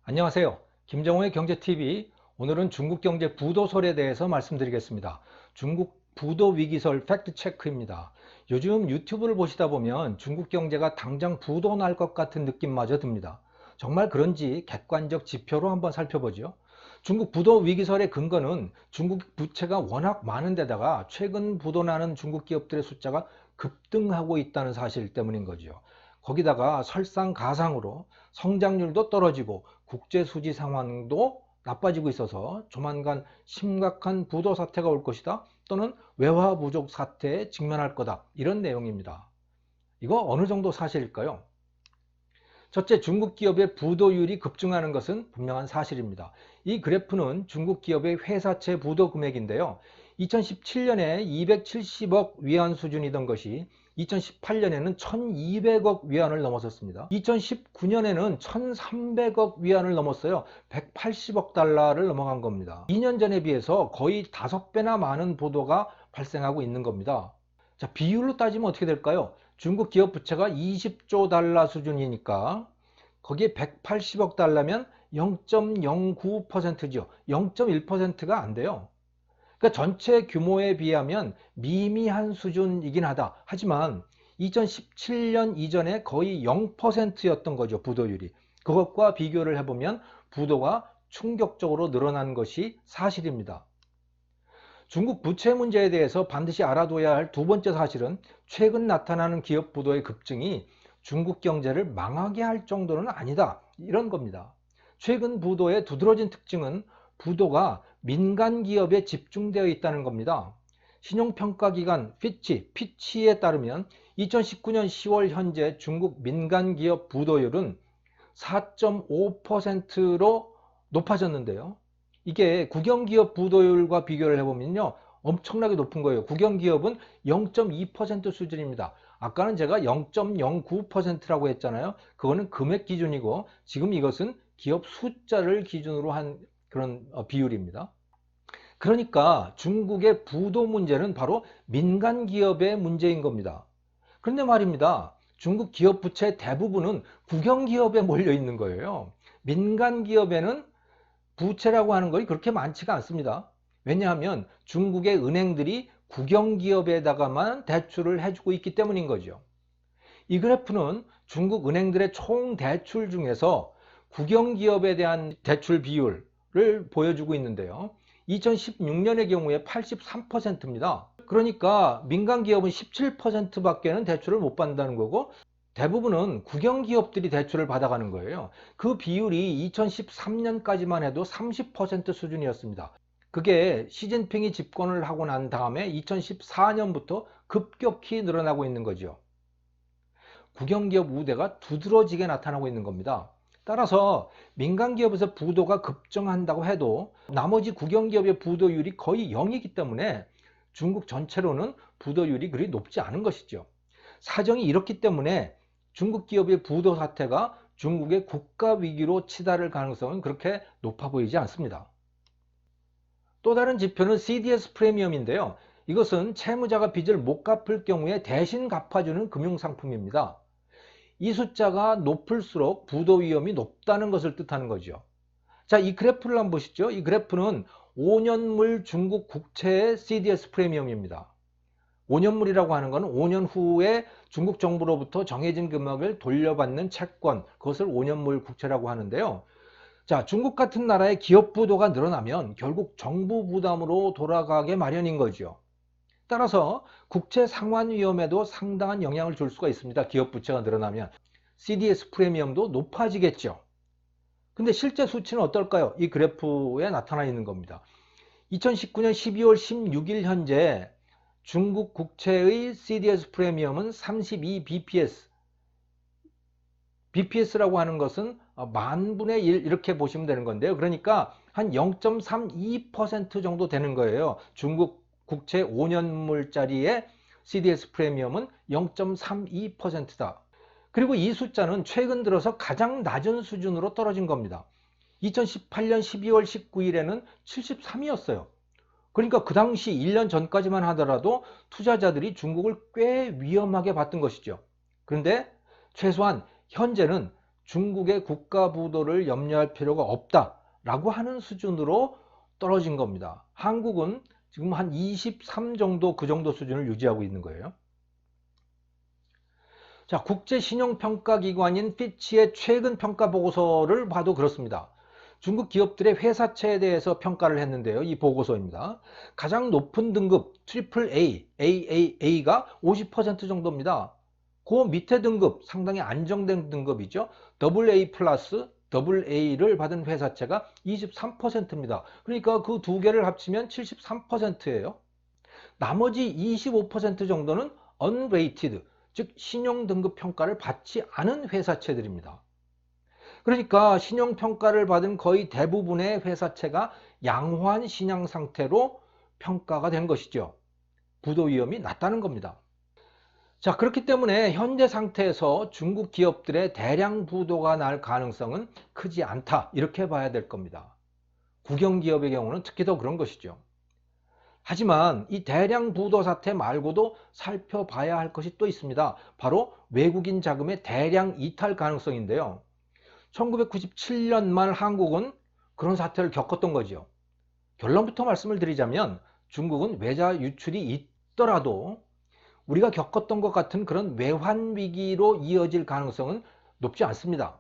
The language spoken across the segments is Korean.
안녕하세요. 김정호의 경제TV. 오늘은 중국 경제 부도설에 대해서 말씀드리겠습니다. 중국 부도 위기설 팩트체크입니다. 요즘 유튜브를 보시다 보면 중국 경제가 당장 부도 날 것 같은 느낌마저 듭니다. 정말 그런지 객관적 지표로 한번 살펴보죠. 중국 부도 위기설의 근거는 중국 부채가 워낙 많은 데다가 최근 부도 나는 중국 기업들의 숫자가 급등하고 있다는 사실 때문인 거죠. 거기다가 설상가상으로 성장률도 떨어지고 국제 수지 상황도 나빠지고 있어서 조만간 심각한 부도 사태가 올 것이다, 또는 외화 부족 사태에 직면할 거다, 이런 내용입니다. 이거 어느 정도 사실일까요? 첫째, 중국 기업의 부도율이 급증하는 것은 분명한 사실입니다. 이 그래프는 중국 기업의 회사채 부도 금액인데요. 2017년에 270억 위안 수준이던 것이 2018년에는 1200억 위안을 넘어섰습니다. 2019년에는 1300억 위안을 넘었어요. 180억 달러를 넘어간 겁니다. 2년 전에 비해서 거의 5배나 많은 부도가 발생하고 있는 겁니다. 자, 비율로 따지면 어떻게 될까요? 중국 기업 부채가 20조 달러 수준이니까 거기에 180억 달러면 0.09%죠. 0.1%가 안 돼요. 그러니까 전체 규모에 비하면 미미한 수준이긴 하다. 하지만 2017년 이전에 거의 0%였던 거죠, 부도율이. 그것과 비교를 해보면 부도가 충격적으로 늘어난 것이 사실입니다. 중국 부채 문제에 대해서 반드시 알아둬야 할 두 번째 사실은 최근 나타나는 기업 부도의 급증이 중국 경제를 망하게 할 정도는 아니다, 이런 겁니다. 최근 부도의 두드러진 특징은 부도가 민간 기업에 집중되어 있다는 겁니다. 신용평가기관 피치에 따르면 2019년 10월 현재 중국 민간 기업 부도율은 4.5%로 높아졌는데요. 이게 국영기업 부도율과 비교를 해보면요, 엄청나게 높은 거예요. 국영기업은 0.2% 수준입니다. 아까는 제가 0.09%라고 했잖아요. 그거는 금액 기준이고 지금 이것은 기업 숫자를 기준으로 한 그런 비율입니다. 그러니까 중국의 부도 문제는 바로 민간 기업의 문제인 겁니다. 그런데 말입니다, 중국 기업 부채 대부분은 국영 기업에 몰려 있는 거예요. 민간 기업에는 부채라고 하는 것이 그렇게 많지가 않습니다. 왜냐하면 중국의 은행들이 국영 기업에다가만 대출을 해주고 있기 때문인 거죠. 이 그래프는 중국 은행들의 총 대출 중에서 국영 기업에 대한 대출 비율을 보여주고 있는데요. 2016년의 경우에 83%입니다. 그러니까 민간 기업은 17%밖에는 대출을 못 받는다는 거고 대부분은 국영 기업들이 대출을 받아가는 거예요. 그 비율이 2013년까지만 해도 30% 수준이었습니다. 그게 시진핑이 집권을 하고 난 다음에 2014년부터 급격히 늘어나고 있는 거죠. 국영기업 우대가 두드러지게 나타나고 있는 겁니다. 따라서 민간기업에서 부도가 급증한다고 해도 나머지 국영기업의 부도율이 거의 0이기 때문에 중국 전체로는 부도율이 그리 높지 않은 것이죠. 사정이 이렇기 때문에 중국 기업의 부도 사태가 중국의 국가 위기로 치달을 가능성은 그렇게 높아 보이지 않습니다. 또 다른 지표는 CDS 프리미엄인데요. 이것은 채무자가 빚을 못 갚을 경우에 대신 갚아주는 금융상품입니다. 이 숫자가 높을수록 부도 위험이 높다는 것을 뜻하는 거죠. 자, 이 그래프를 한번 보시죠. 이 그래프는 5년물 중국 국채의 CDS 프리미엄입니다. 5년물이라고 하는 것은 5년 후에 중국 정부로부터 정해진 금액을 돌려받는 채권, 그것을 5년물 국채라고 하는데요. 자, 중국 같은 나라의 기업 부도가 늘어나면 결국 정부 부담으로 돌아가게 마련인 거죠. 따라서 국채 상환 위험에도 상당한 영향을 줄 수가 있습니다. 기업 부채가 늘어나면 CDS 프리미엄도 높아지겠죠. 근데 실제 수치는 어떨까요? 이 그래프에 나타나 있는 겁니다. 2019년 12월 16일 현재 중국 국채의 CDS 프리미엄은 32bps. bps라고 하는 것은 만분의 1 이렇게 보시면 되는 건데요. 그러니까 한 0.32% 정도 되는 거예요. 중국 국채 5년물짜리의 CDS 프리미엄은 0.32%다. 그리고 이 숫자는 최근 들어서 가장 낮은 수준으로 떨어진 겁니다. 2018년 12월 19일에는 73이었어요. 그러니까 그 당시 1년 전까지만 하더라도 투자자들이 중국을 꽤 위험하게 봤던 것이죠. 그런데 최소한 현재는 중국의 국가 부도를 염려할 필요가 없다라고 하는 수준으로 떨어진 겁니다. 한국은 지금 한 23 정도, 그 정도 수준을 유지하고 있는 거예요. 자, 국제신용평가기관인 피치의 최근 평가 보고서를 봐도 그렇습니다. 중국 기업들의 회사채에 대해서 평가를 했는데요. 이 보고서입니다. 가장 높은 등급 AAA, AAA가 50% 정도입니다. 그 밑에 등급, 상당히 안정된 등급이죠. AA 플러스, AA를 받은 회사채가 23%입니다. 그러니까 그 두 개를 합치면 73%예요. 나머지 25% 정도는 unrated, 즉 신용등급 평가를 받지 않은 회사채들입니다. 그러니까 신용평가를 받은 거의 대부분의 회사채가 양호한 신용 상태로 평가가 된 것이죠. 부도 위험이 낮다는 겁니다. 자, 그렇기 때문에 현재 상태에서 중국 기업들의 대량 부도가 날 가능성은 크지 않다, 이렇게 봐야 될 겁니다. 국영기업의 경우는 특히 더 그런 것이죠. 하지만 이 대량 부도 사태 말고도 살펴봐야 할 것이 또 있습니다. 바로 외국인 자금의 대량 이탈 가능성인데요. 1997년 말 한국은 그런 사태를 겪었던 거죠. 결론부터 말씀을 드리자면 중국은 외자 유출이 있더라도 우리가 겪었던 것 같은 그런 외환 위기로 이어질 가능성은 높지 않습니다.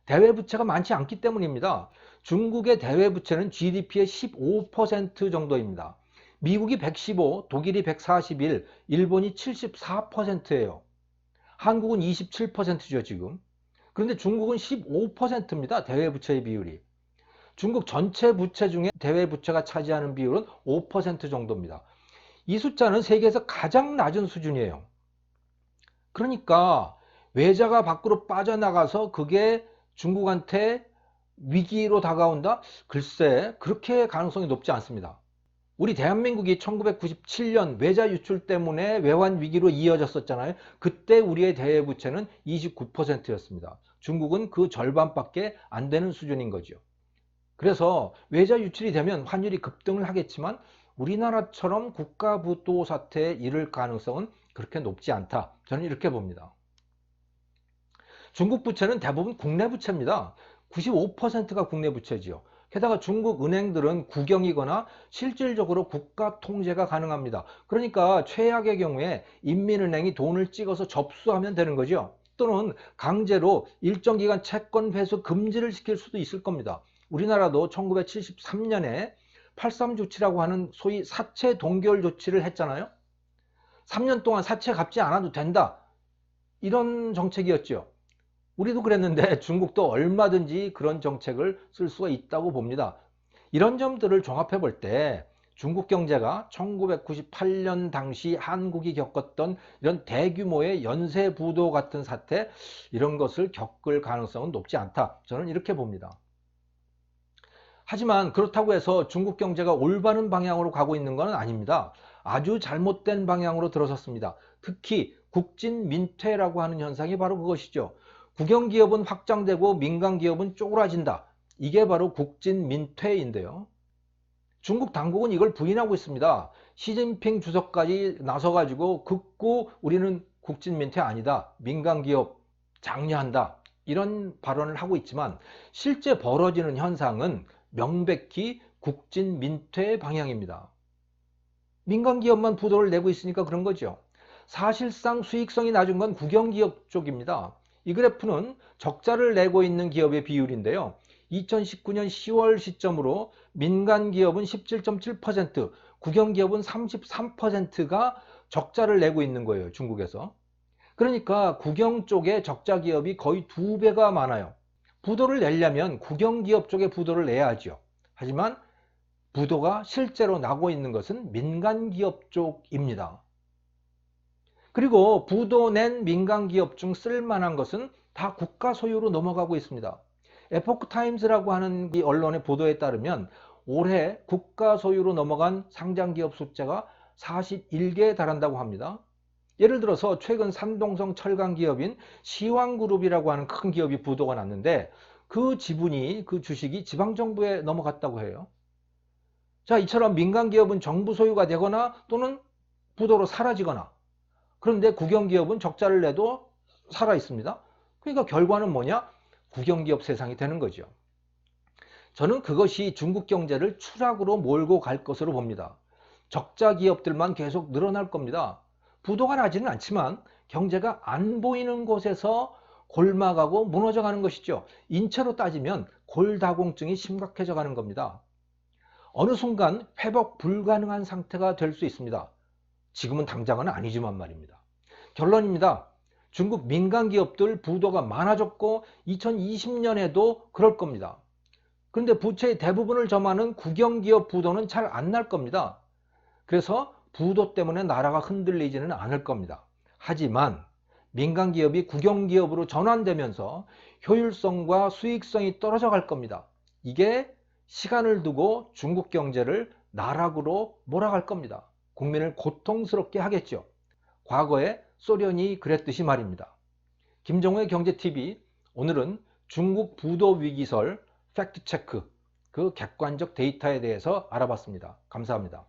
대외부채가 많지 않기 때문입니다. 중국의 대외부채는 GDP의 15% 정도입니다. 미국이 115, 독일이 141, 일본이 74%예요. 한국은 27%죠, 지금. 그런데 중국은 15%입니다. 대외부채의 비율이. 중국 전체 부채 중에 대외부채가 차지하는 비율은 5% 정도입니다. 이 숫자는 세계에서 가장 낮은 수준이에요. 그러니까 외자가 밖으로 빠져나가서 그게 중국한테 위기로 다가온다? 글쎄, 그렇게 가능성이 높지 않습니다. 우리 대한민국이 1997년 외자 유출 때문에 외환 위기로 이어졌었잖아요. 그때 우리의 대외부채는 29%였습니다. 중국은 그 절반밖에 안 되는 수준인 거죠. 그래서 외자 유출이 되면 환율이 급등을 하겠지만 우리나라처럼 국가 부도 사태에 이를 가능성은 그렇게 높지 않다. 저는 이렇게 봅니다. 중국 부채는 대부분 국내 부채입니다. 95%가 국내 부채지요. 게다가 중국 은행들은 국영이거나 실질적으로 국가 통제가 가능합니다. 그러니까 최악의 경우에 인민은행이 돈을 찍어서 접수하면 되는 거죠. 또는 강제로 일정 기간 채권 회수 금지를 시킬 수도 있을 겁니다. 우리나라도 1973년에 83 조치라고 하는 소위 사채 동결 조치를 했잖아요. 3년 동안 사채 갚지 않아도 된다, 이런 정책이었죠. 우리도 그랬는데 중국도 얼마든지 그런 정책을 쓸 수가 있다고 봅니다. 이런 점들을 종합해 볼 때 중국 경제가 1998년 당시 한국이 겪었던 이런 대규모의 연쇄 부도 같은 사태, 이런 것을 겪을 가능성은 높지 않다, 저는 이렇게 봅니다. 하지만 그렇다고 해서 중국 경제가 올바른 방향으로 가고 있는 건 아닙니다. 아주 잘못된 방향으로 들어섰습니다. 특히 국진민퇴라고 하는 현상이 바로 그것이죠. 국영기업은 확장되고 민간기업은 쪼그라진다. 이게 바로 국진민퇴인데요. 중국 당국은 이걸 부인하고 있습니다. 시진핑 주석까지 나서가지고 극구 우리는 국진민퇴 아니다, 민간기업 장려한다, 이런 발언을 하고 있지만 실제 벌어지는 현상은 명백히 국진민퇴 방향입니다. 민간기업만 부도를 내고 있으니까 그런 거죠. 사실상 수익성이 낮은 건 국영기업 쪽입니다. 이 그래프는 적자를 내고 있는 기업의 비율인데요. 2019년 10월 시점으로 민간기업은 17.7%, 국영기업은 33%가 적자를 내고 있는 거예요, 중국에서. 그러니까 국영 쪽에 적자 기업이 거의 2배가 많아요. 부도를 내려면 국영기업 쪽에 부도를 내야죠. 하지만 부도가 실제로 나고 있는 것은 민간기업 쪽입니다. 그리고 부도 낸 민간기업 중 쓸만한 것은 다 국가 소유로 넘어가고 있습니다. 에포크타임스라고 하는 이 언론의 보도에 따르면 올해 국가 소유로 넘어간 상장기업 숫자가 41개에 달한다고 합니다. 예를 들어서 최근 산동성 철강기업인 시황그룹이라고 하는 큰 기업이 부도가 났는데 그 지분이, 그 주식이 지방정부에 넘어갔다고 해요. 자, 이처럼 민간기업은 정부 소유가 되거나 또는 부도로 사라지거나, 그런데 국영기업은 적자를 내도 살아 있습니다. 그러니까 결과는 뭐냐? 국영기업 세상이 되는 거죠. 저는 그것이 중국 경제를 추락으로 몰고 갈 것으로 봅니다. 적자 기업들만 계속 늘어날 겁니다. 부도가 나지는 않지만 경제가 안 보이는 곳에서 골마가고 무너져 가는 것이죠. 인체로 따지면 골다공증이 심각해져 가는 겁니다. 어느 순간 회복 불가능한 상태가 될 수 있습니다. 지금은 당장은 아니지만 말입니다. 결론입니다. 중국 민간 기업들 부도가 많아졌고 2020년에도 그럴 겁니다. 그런데 부채의 대부분을 점하는 국영기업 부도는 잘 안 날 겁니다. 그래서 부도 때문에 나라가 흔들리지는 않을 겁니다. 하지만 민간 기업이 국영기업으로 전환되면서 효율성과 수익성이 떨어져 갈 겁니다. 이게 시간을 두고 중국 경제를 나락으로 몰아갈 겁니다. 국민을 고통스럽게 하겠죠. 과거에 소련이 그랬듯이 말입니다. 김정우의 경제TV, 오늘은 중국 부도 위기설 팩트체크, 그 객관적 데이터에 대해서 알아봤습니다. 감사합니다.